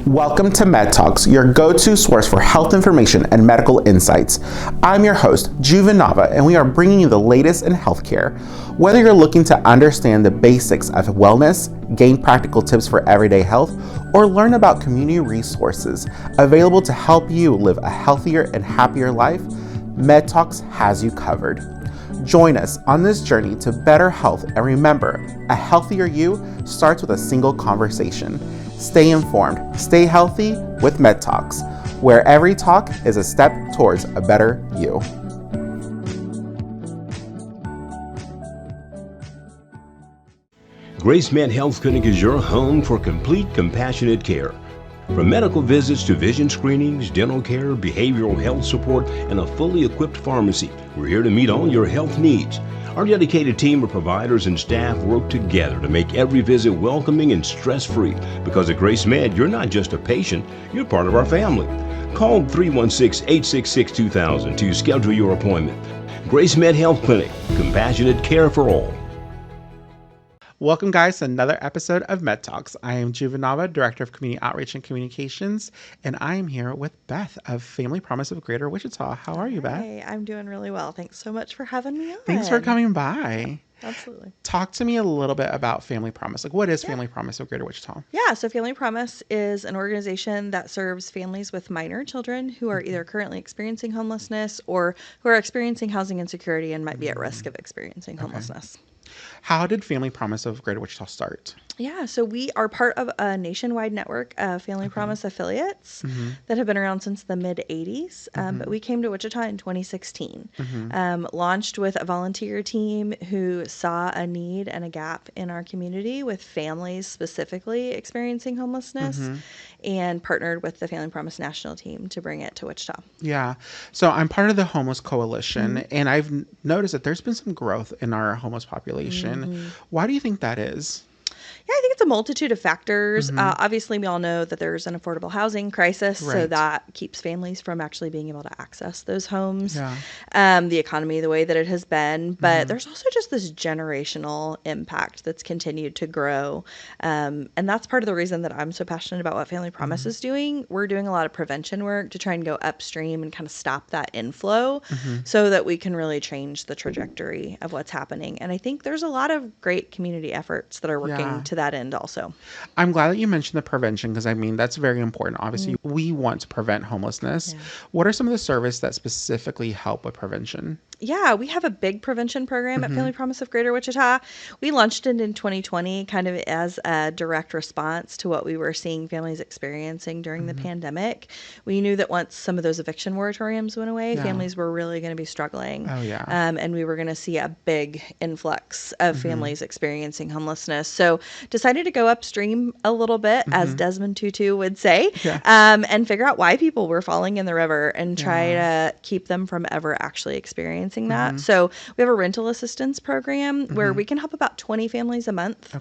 Welcome to MedTalks, your go-to source for health information and medical insights. I'm your host, Juvenava, and we are bringing you the latest in healthcare. Whether you're looking to understand the basics of wellness, gain practical tips for everyday health, or learn about community resources available to help you live a healthier and happier life, MedTalks has you covered. Join us on this journey to better health, and remember, a healthier you starts with a single conversation. Stay informed, stay healthy with MedTalks, where every talk is a step towards a better you. Grace Med Health Clinic is your home for complete compassionate care. From medical visits to vision screenings, dental care, behavioral health support, and a fully equipped pharmacy, we're here to meet all your health needs. Our dedicated team of providers and staff work together to make every visit welcoming and stress-free. Because at Grace Med, you're not just a patient, you're part of our family. Call 316-866-2000 to schedule your appointment. Grace Med Health Clinic, compassionate care for all. Welcome, guys, to another episode of MedTalks. I am Juvenava, Director of Community Outreach and Communications, and I am here with Beth of Family Promise of Greater Wichita. How are you, Beth? Hey, I'm doing really well. Thanks so much for having me on. Thanks for coming by. Absolutely. Talk to me a little bit about Family Promise. What is Family Promise of Greater Wichita? Yeah, so Family Promise is an organization that serves families with minor children who are either currently experiencing homelessness or who are experiencing housing insecurity and might be at risk of experiencing homelessness. How did Family Promise of Greater Wichita start? Yeah, so we are part of a nationwide network of Family Promise affiliates that have been around since the mid-'80s, but we came to Wichita in 2016. Launched with a volunteer team who saw a need and a gap in our community with families specifically experiencing homelessness, and partnered with the Family Promise national team to bring it to Wichita. Yeah, so I'm part of the Homeless Coalition, and I've noticed that there's been some growth in our homeless population. Why do you think that is? Yeah, I think it's a multitude of factors. Obviously, we all know that there's an affordable housing crisis, so that keeps families from actually being able to access those homes. The economy, the way that it has been, but there's also just this generational impact that's continued to grow. And that's part of the reason that I'm so passionate about what Family Promise is doing. We're doing a lot of prevention work to try and go upstream and kind of stop that inflow so that we can really change the trajectory of what's happening. And I think there's a lot of great community efforts that are working to that end also. I'm glad that you mentioned the prevention, because I mean, that's very important. Obviously, we want to prevent homelessness. What are some of the services that specifically help with prevention? Yeah, we have a big prevention program at Family Promise of Greater Wichita. We launched it in 2020 kind of as a direct response to what we were seeing families experiencing during the pandemic. We knew that once some of those eviction moratoriums went away, families were really going to be struggling. And we were going to see a big influx of families experiencing homelessness. So decided to go upstream a little bit, as Desmond Tutu would say, and figure out why people were falling in the river and try to keep them from ever actually experiencing that. So we have a rental assistance program where we can help about 20 families a month.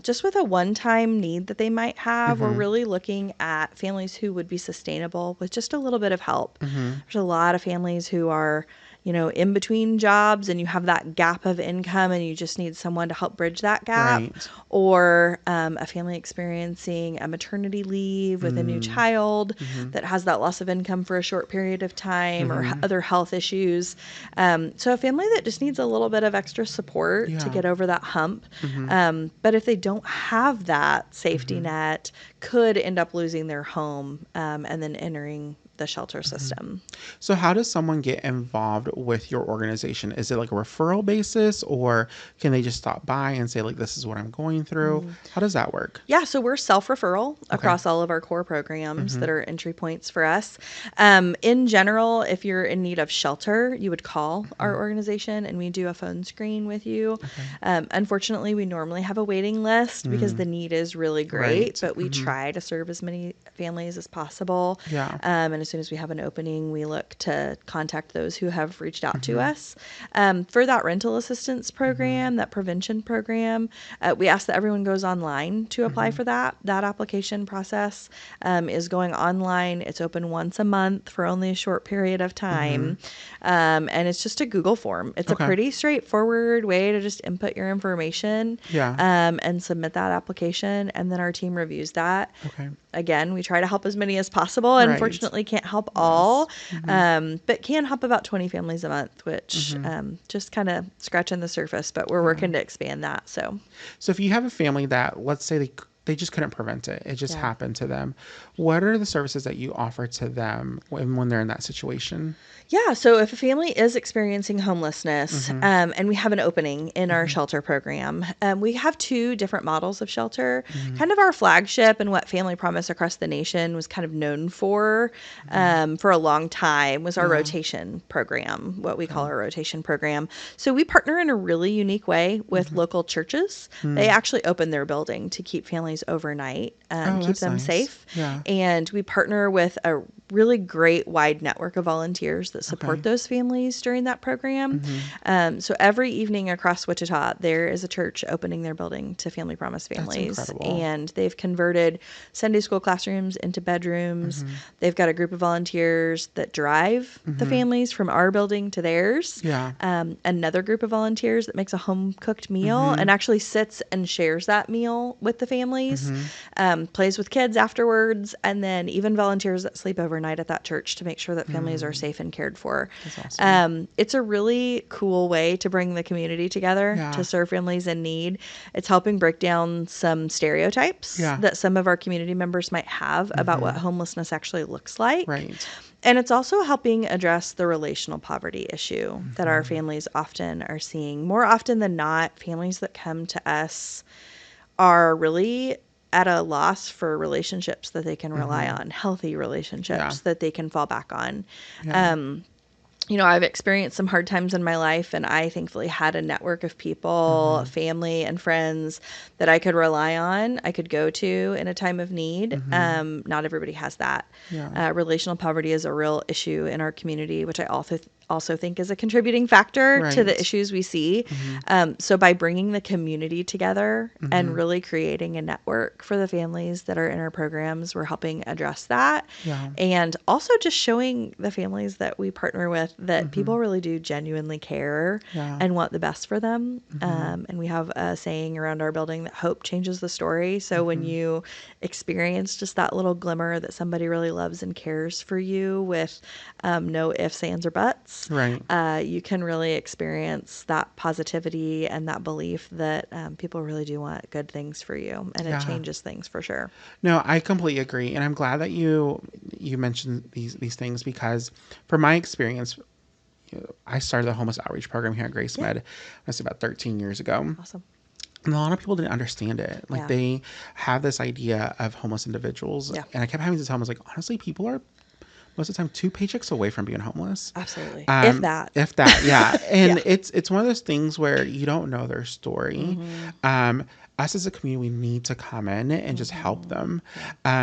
Just with a one-time need that they might have. We're really looking at families who would be sustainable with just a little bit of help. There's a lot of families who are, you know, in between jobs and you have that gap of income and you just need someone to help bridge that gap. Or a family experiencing a maternity leave with a new child that has that loss of income for a short period of time or other health issues. So a family that just needs a little bit of extra support to get over that hump. But if they don't have that safety net, could end up losing their home and then entering the shelter system. So how does someone get involved with your organization? Is it like a referral basis, or can they just stop by and say, like, this is what I'm going through? How does that work? Yeah, so we're self-referral across all of our core programs that are entry points for us. In general, if you're in need of shelter, you would call our organization and we do a phone screen with you. Unfortunately, we normally have a waiting list because the need is really great, but we try to serve as many families as possible. And as soon as we have an opening, we look to contact those who have reached out to us. For that rental assistance program, that prevention program, we ask that everyone goes online to apply for that. That application process is going online. It's open once a month for only a short period of time. And it's just a Google form. It's a pretty straightforward way to just input your information and submit that application. And then our team reviews that. Again, we try to help as many as possible. Unfortunately, can't help all, but can help about 20 families a month, which just kind of scratching the surface, but we're working to expand that. So if you have a family that, let's say they just couldn't prevent it, it just happened to them, what are the services that you offer to them when they're in that situation? Yeah. So if a family is experiencing homelessness, and we have an opening in our shelter program, we have two different models of shelter. Kind of our flagship and what Family Promise across the nation was kind of known for a long time was our rotation program, what we call our rotation program. So we partner in a really unique way with local churches. They actually open their building to keep families overnight, keep them safe. And we partner with a really great wide network of volunteers that support those families during that program. So every evening across Wichita, there is a church opening their building to Family Promise families. And they've converted Sunday school classrooms into bedrooms. They've got a group of volunteers that drive the families from our building to theirs. Another group of volunteers that makes a home cooked meal and actually sits and shares that meal with the families, plays with kids afterwards, and then even volunteers that sleep overnight at that church to make sure that families are safe and cared for. That's awesome. It's a really cool way to bring the community together to serve families in need. It's helping break down some stereotypes that some of our community members might have about what homelessness actually looks like. And it's also helping address the relational poverty issue that our families often are seeing. More often than not, families that come to us are really at a loss for relationships that they can rely on, healthy relationships that they can fall back on. You know, I've experienced some hard times in my life, and I thankfully had a network of people, family and friends that I could rely on, I could go to in a time of need. Not everybody has that. Relational poverty is a real issue in our community, which I also think is a contributing factor to the issues we see. So by bringing the community together and really creating a network for the families that are in our programs, we're helping address that. And also just showing the families that we partner with that people really do genuinely care and want the best for them. And we have a saying around our building that hope changes the story. So when you experience just that little glimmer that somebody really loves and cares for you with no ifs, ands, or buts, you can really experience that positivity and that belief that people really do want good things for you, and it changes things for sure. No, I completely agree, and I'm glad that you mentioned these things, because from my experience, I started the homeless outreach program here at Grace Med, I say about 13 years ago. Awesome. And a lot of people didn't understand it. Like they have this idea of homeless individuals, and I kept having to tell them, I was like, honestly, people are most of the time 2 paychecks away from being homeless. Absolutely. If that, And it's one of those things where you don't know their story. Us as a community, we need to come in and just help them.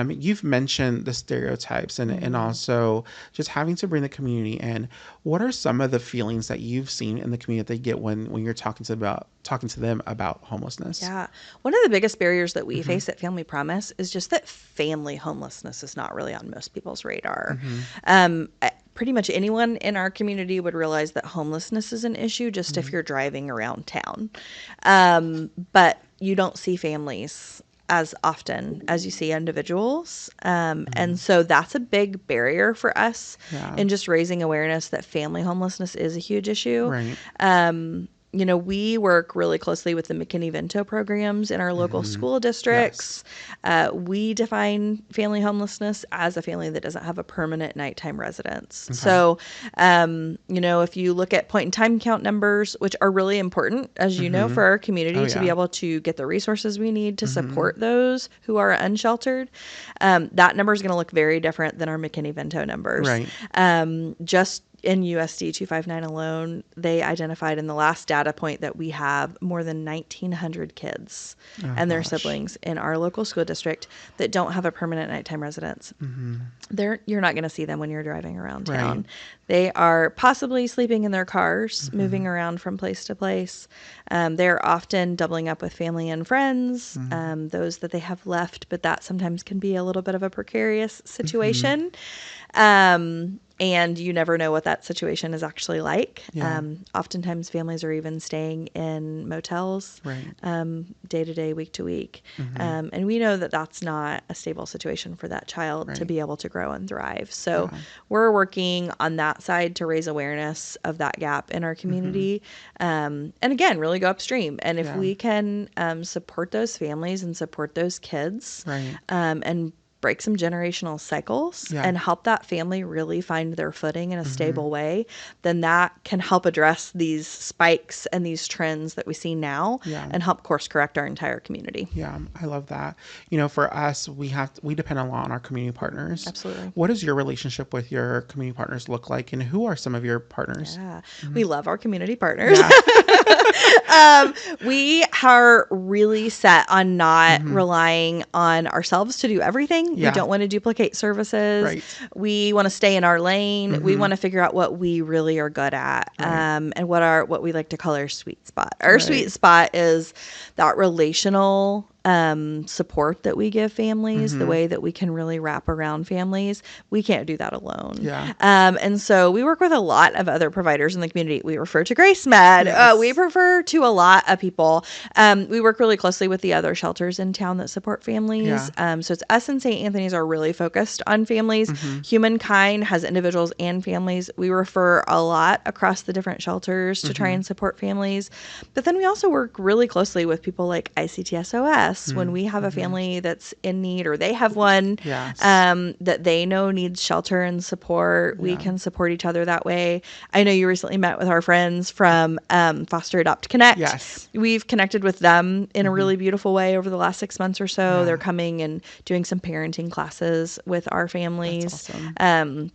You've mentioned the stereotypes and also just having to bring the community in. What are some of the feelings that you've seen in the community that they get when you're talking to them about homelessness? One of the biggest barriers that we face at Family Promise is just that family homelessness is not really on most people's radar. Pretty much anyone in our community would realize that homelessness is an issue just if you're driving around town. But you don't see families as often as you see individuals. And so that's a big barrier for us in just raising awareness that family homelessness is a huge issue. You know, we work really closely with the McKinney-Vento programs in our local school districts. We define family homelessness as a family that doesn't have a permanent nighttime residence. So, you know, if you look at point in time count numbers, which are really important, as you know, for our community to be able to get the resources we need to support those who are unsheltered, that number is going to look very different than our McKinney-Vento numbers. in USD 259 alone, they identified in the last data point that we have more than 1,900 kids and their siblings in our local school district that don't have a permanent nighttime residence. You're not going to see them when you're driving around town. They are possibly sleeping in their cars, moving around from place to place. They're often doubling up with family and friends, those that they have left, but that sometimes can be a little bit of a precarious situation. And you never know what that situation is actually like. Oftentimes families are even staying in motels, day to day, week to week. And we know that that's not a stable situation for that child to be able to grow and thrive. So we're working on that side to raise awareness of that gap in our community. And again, really go upstream. And if we can support those families and support those kids and break some generational cycles and help that family really find their footing in a stable way, then that can help address these spikes and these trends that we see now and help course correct our entire community. Yeah, I love that. For us, we depend a lot on our community partners. Absolutely. What does your relationship with your community partners look like, and who are some of your partners? We love our community partners. We are really set on not relying on ourselves to do everything. We don't want to duplicate services. We want to stay in our lane. We want to figure out what we really are good at, and what we like to call our sweet spot. Our sweet spot is that relational support that we give families, the way that we can really wrap around families. We can't do that alone. And so we work with a lot of other providers in the community. We refer to Grace Med. We refer to a lot of people. We work really closely with the other shelters in town that support families. So it's us and St. Anthony's are really focused on families. Humankind has individuals and families. We refer a lot across the different shelters to try and support families. But then we also work really closely with people like ICTSOS. When we have a family that's in need, or they have one that they know needs shelter and support, we can support each other that way. I know you recently met with our friends from Foster Adopt Connect. We've connected with them in a really beautiful way over the last 6 months or so. They're coming and doing some parenting classes with our families. That's awesome.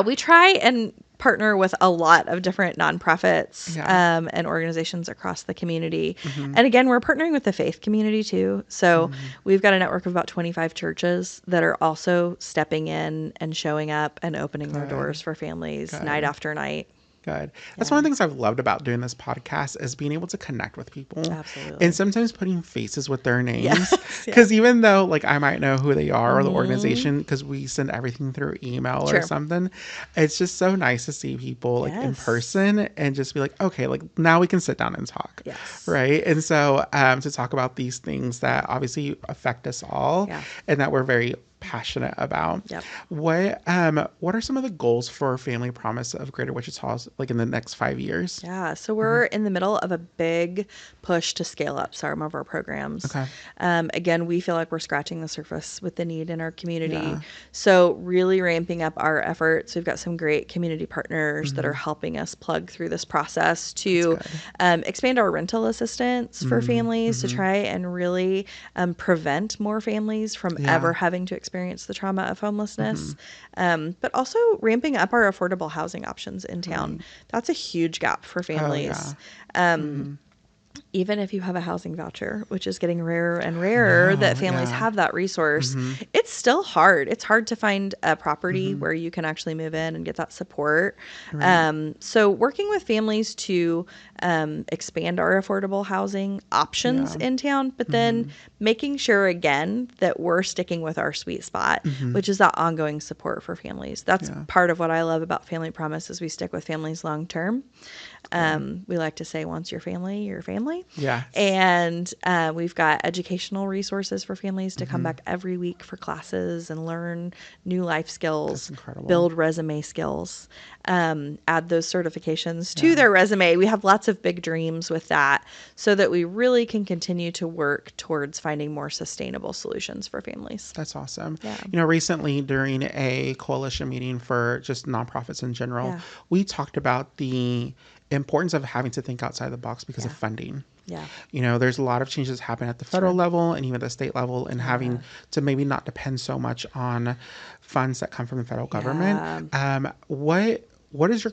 We try and partner with a lot of different nonprofits and organizations across the community. And again, we're partnering with the faith community too. So we've got a network of about 25 churches that are also stepping in and showing up and opening their doors for families night after night. Good. That's one of the things I've loved about doing this podcast is being able to connect with people. Absolutely. And sometimes putting faces with their names. Because even though I might know who they are or the organization, because we send everything through email or something, it's just so nice to see people in person and just be like, okay, now we can sit down and talk. Right. And so to talk about these things that obviously affect us all and that we're very passionate about. What are some of the goals for Family Promise of Greater Wichita, in the next 5 years? So we're in the middle of a big push to scale up some of our programs. Again, we feel like we're scratching the surface with the need in our community. So really ramping up our efforts. We've got some great community partners that are helping us plug through this process to expand our rental assistance for families to try and really prevent more families from ever having to experience the trauma of homelessness, but also ramping up our affordable housing options in town. That's a huge gap for families. Even if you have a housing voucher, which is getting rarer and rarer that families have that resource, it's still hard. It's hard to find a property where you can actually move in and get that support. So working with families to expand our affordable housing options in town, but then making sure again that we're sticking with our sweet spot, which is that ongoing support for families. That's part of what I love about Family Promise is we stick with families long term. We like to say once you're family, you're family. And we've got educational resources for families to come back every week for classes and learn new life skills, build resume skills, add those certifications to their resume. We have lots of big dreams with that so that we really can continue to work towards finding more sustainable solutions for families. That's awesome. Recently during a coalition meeting for just nonprofits in general, we talked about the importance of having to think outside the box because of funding. There's a lot of changes happen at the federal level and even the state level, and having to maybe not depend so much on funds that come from the federal government. where does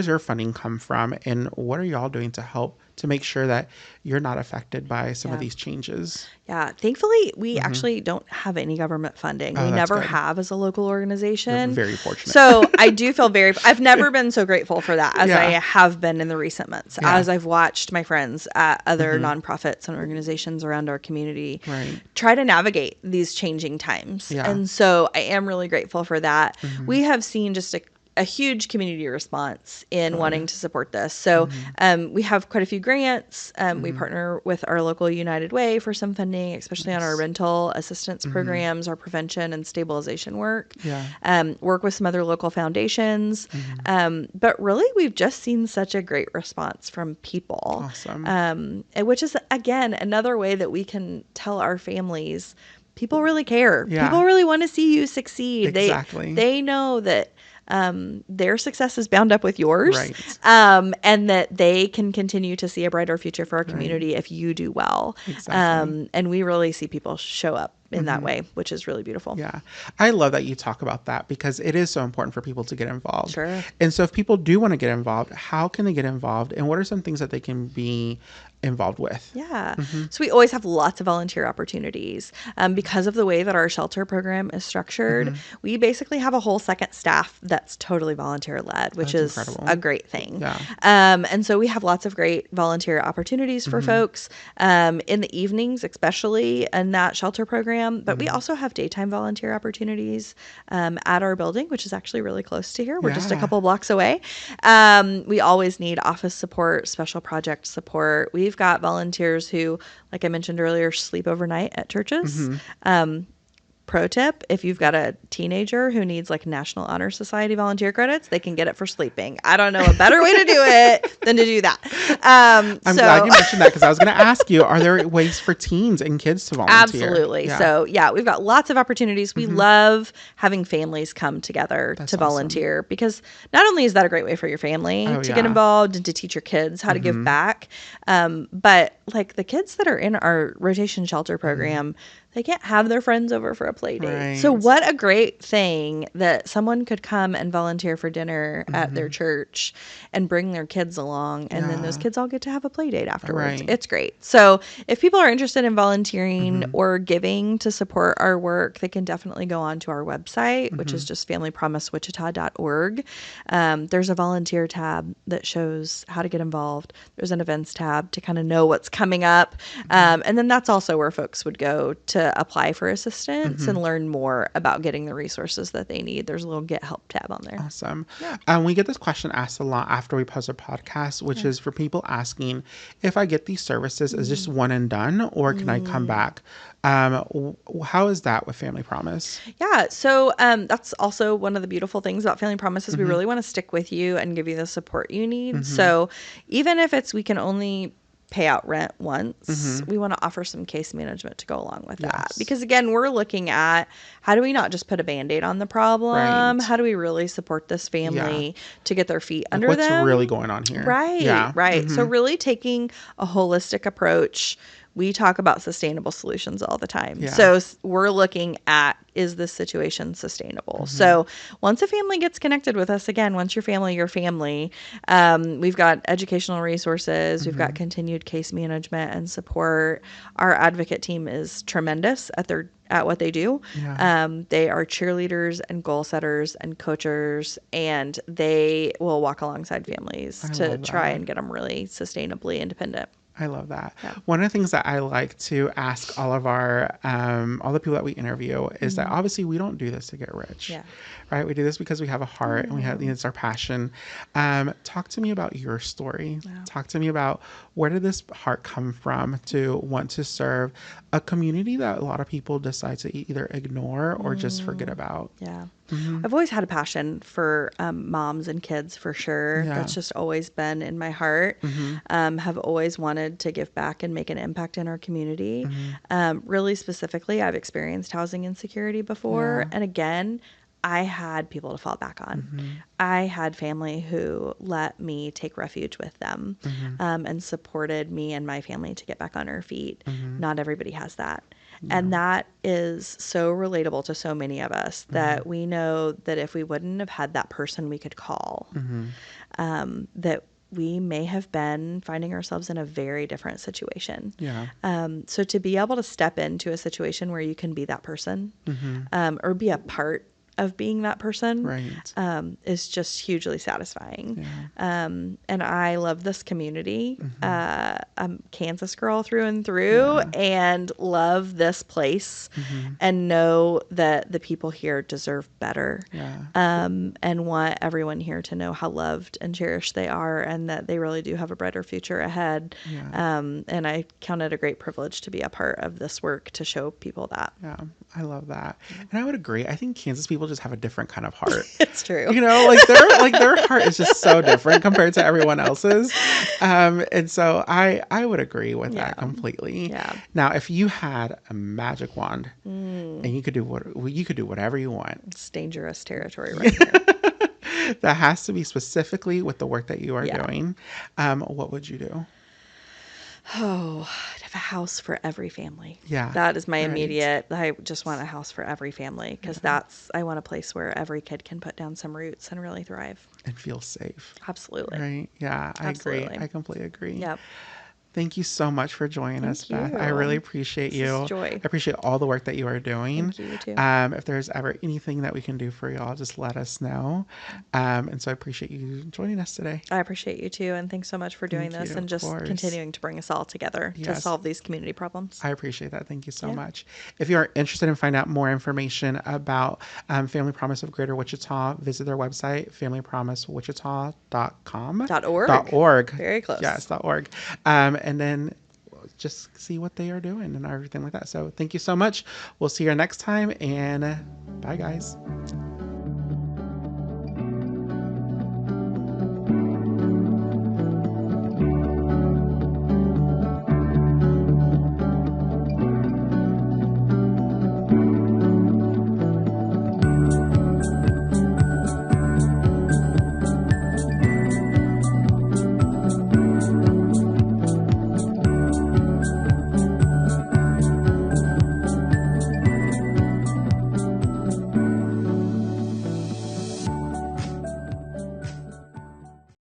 your funding come from, and what are y'all doing to help to make sure that you're not affected by some of these changes? Yeah, thankfully, we actually don't have any government funding. Oh, We that's never good. have as a local You're organization. very fortunate. So I do feel I've never been so grateful for that as I Yeah. have been in the recent months, Yeah. as I've watched my friends at other nonprofits and organizations around our community Right. try to navigate these changing times. Yeah. And so I am really grateful for that. We have seen just a huge community response in wanting to support this. So we have quite a few grants. We partner with our local United Way for some funding, especially on our rental assistance programs, our prevention and stabilization work. Yeah. Work with some other local foundations. But really, we've just seen such a great response from people. Awesome. And which is, again, another way that we can tell our families, people really care. Yeah. People really want to see you succeed. Exactly. They know that their success is bound up with yours, Right. and that they can continue to see a brighter future for our community if you do well. Exactly. And we really see people show up in that way, which is really beautiful. Yeah. I love that you talk about that because it is so important for people to get involved. Sure. And so if people do want to get involved, how can they get involved, and what are some things that they can be involved with? Yeah. So we always have lots of volunteer opportunities. Because of the way that our shelter program is structured, we basically have a whole second staff that's totally volunteer led, which That's is incredible. a great thing. Yeah. And so we have lots of great volunteer opportunities for folks in the evenings, especially in that shelter program. But we also have daytime volunteer opportunities at our building, which is actually really close to here. We're just a Yeah. couple blocks away. We always need office support, special project support. We've got volunteers who, like I mentioned earlier, sleep overnight at churches. Pro tip, if you've got a teenager who needs like National Honor Society volunteer credits, they can get it for sleeping. I don't know a better way to do it than to do that. I'm glad you mentioned that because I was going to ask you, are there ways for teens and kids to volunteer? Absolutely. Yeah. So yeah, we've got lots of opportunities. We love having families come together That's to volunteer because not only is that a great way for your family to get yeah. involved and to teach your kids how to give back, but like the kids that are in our rotation shelter program, they can't have their friends over for a play date. Right. So what a great thing that someone could come and volunteer for dinner at their church and bring their kids along. And then those kids all get to have a play date afterwards. Right. It's great. So if people are interested in volunteering or giving to support our work, they can definitely go on to our website, which is just familypromisewichita.org. There's a volunteer tab that shows how to get involved. There's an events tab to kind of know what's coming up. And then that's also where folks would go to apply for assistance and learn more about getting the resources that they need. There's a little Get Help tab on there. Awesome. We get this question asked a lot after we post a podcast, which is for people asking, if I get these services, is this one and done, or can I come back? How is that with Family Promise? Yeah. So that's also one of the beautiful things about Family Promise is we really want to stick with you and give you the support you need. So even if we can only pay out rent once, we want to offer some case management to go along with that. Because again, we're looking at how do we not just put a Band-Aid on the problem? Right. How do we really support this family to get their feet under What's them? really going on here? Right. Yeah. Right. So really taking a holistic approach. We talk about sustainable solutions all the time. Yeah. So we're looking at, is this situation sustainable? So once a family gets connected with us, again, once your family, we've got educational resources, we've got continued case management and support. Our advocate team is tremendous at what they do. Yeah. They are cheerleaders and goal setters and coachers, and they will walk alongside families to try and get them really sustainably independent. I love that. Yeah. One of the things that I like to ask all of our, all the people that we interview is that obviously we don't do this to get rich, Yeah. right? We do this because we have a heart and it's our passion. Talk to me about your story. Wow. Talk to me about where did this heart come from to want to serve a community that a lot of people decide to either ignore or just forget about. Yeah. I've always had a passion for moms and kids for sure. Yeah. That's just always been in my heart. Have always wanted to give back and make an impact in our community. Really specifically, I've experienced housing insecurity before. Yeah. And again, I had people to fall back on. I had family who let me take refuge with them, and supported me and my family to get back on our feet. Not everybody has that. And that is so relatable to so many of us that we know that if we wouldn't have had that person we could call, that we may have been finding ourselves in a very different situation. Yeah. So to be able to step into a situation where you can be that person, or be a part of being that person, Right. is just hugely satisfying. Yeah. And I love this community. I'm Kansas girl through and through, and love this place, and know that the people here deserve better. Yeah. And want everyone here to know how loved and cherished they are, and that they really do have a brighter future ahead. Yeah. And I count it a great privilege to be a part of this work to show people that. Yeah, I love that. And I would agree. I think Kansas people just have a different kind of heart. It's true. You know, like their heart is just so different compared to everyone else's. And so I would agree with that completely. Yeah. Now, if you had a magic wand and you could do whatever you want. It's dangerous territory right here. That has to be specifically with the work that you are Yeah. doing. What would you do? Oh, I'd have a house for every family. Yeah. That is my Right. immediate, I just want a house for every family, because I want a place where every kid can put down some roots and really thrive. And feel safe. Absolutely. Right. Yeah, I agree. Absolutely. I completely agree. Yep. Thank you so much for joining us, Beth. you. I really appreciate This you. is joy. I appreciate all the work that you are doing. Thank you, you too. If there's ever anything that we can do for y'all, just let us know. And so I appreciate you joining us today. I appreciate you too, and thanks so much for doing Thank this you, and of just course. continuing to bring us all together to Yes. solve these community problems. I appreciate that. Thank you so Yeah. much. If you are interested in finding out more information about Family Promise of Greater Wichita, visit their website, familypromisewichita.com. .org. .org. Very close. Yes, .org. And then just see what they are doing and everything like that. So thank you so much. We'll see you next time, and bye, guys.